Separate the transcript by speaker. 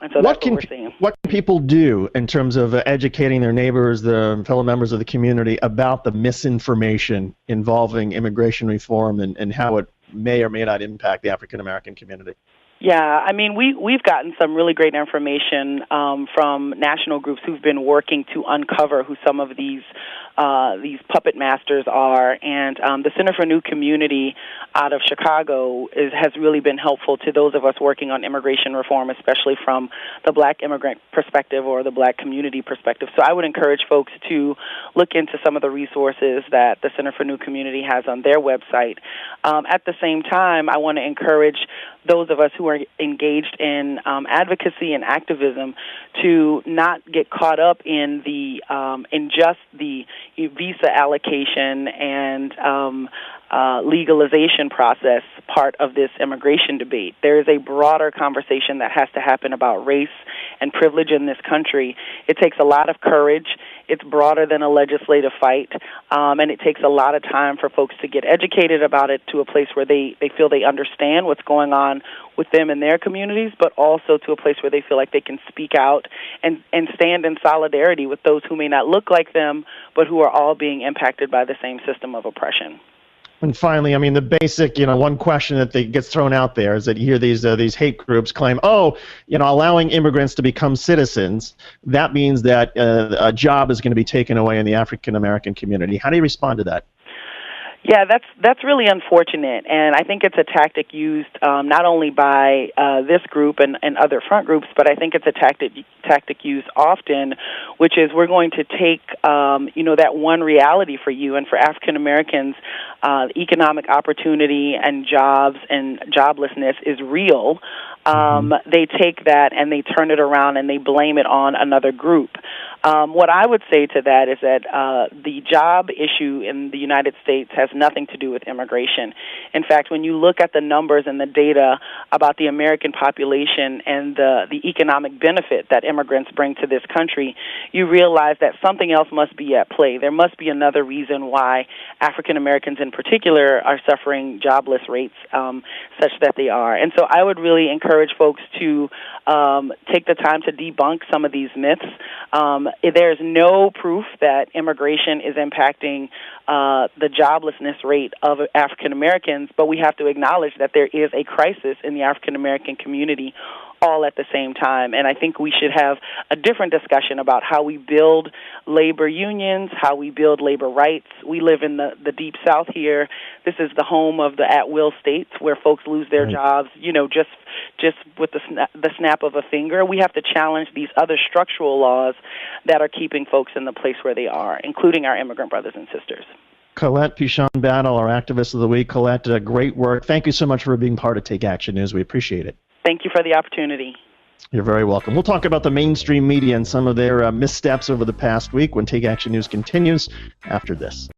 Speaker 1: And so that's what we're seeing.
Speaker 2: What can people do in terms of educating their neighbors, the fellow members of the community, about the misinformation involving immigration reform and how it may or may not impact the African American community?
Speaker 1: Yeah, I mean, we've gotten some really great information from national groups who've been working to uncover who some of these puppet masters are, and the Center for New Community out of Chicago has really been helpful to those of us working on immigration reform, especially from the Black immigrant perspective or the Black community perspective. So I would encourage folks to look into some of the resources that the Center for New Community has on their website. At the same time, I want to encourage those of us who are engaged in advocacy and activism to not get caught up in just the visa allocation and legalization process part of this immigration debate. There is a broader conversation that has to happen about race and privilege in this country. It takes a lot of courage. It's broader than a legislative fight, and it takes a lot of time for folks to get educated about it to a place where they feel they understand what's going on with them and their communities, but also to a place where they feel like they can speak out and stand in solidarity with those who may not look like them, but who are all being impacted by the same system of oppression.
Speaker 2: And finally, I mean, the basic, one question that gets thrown out there is that you hear these hate groups claim, allowing immigrants to become citizens, that means that a job is going to be taken away in the African American community. How do you respond to that?
Speaker 1: Yeah, that's really unfortunate, and I think it's a tactic used not only by this group and other front groups, but I think it's a tactic used often, which is we're going to take that one reality for you and for African Americans, economic opportunity and jobs and joblessness is real. They take that and they turn it around and they blame it on another group. What I would say to that is that the job issue in the United States has nothing to do with immigration. In fact, when you look at the numbers and the data about the American population and the economic benefit that immigrants bring to this country, you realize that something else must be at play. There must be another reason why African Americans in particular are suffering jobless rates such that they are. And so I would really encourage folks to take the time to debunk some of these myths. There's no proof that immigration is impacting the joblessness rate of African Americans, but we have to acknowledge that there is a crisis in the African American community all at the same time. And I think we should have a different discussion about how we build labor unions, how we build labor rights. We live in the Deep South here. This is the home of the at-will states where folks lose their jobs, just with the snap of a finger. We have to challenge these other structural laws that are keeping folks in the place where they are, including our immigrant brothers and sisters.
Speaker 2: Colette Pichon-Battle, our Activist of the Week. Colette, great work. Thank you so much for being part of Take Action News. We appreciate it.
Speaker 1: Thank you for the opportunity.
Speaker 2: You're very welcome. We'll talk about the mainstream media and some of their missteps over the past week when Take Action News continues after this.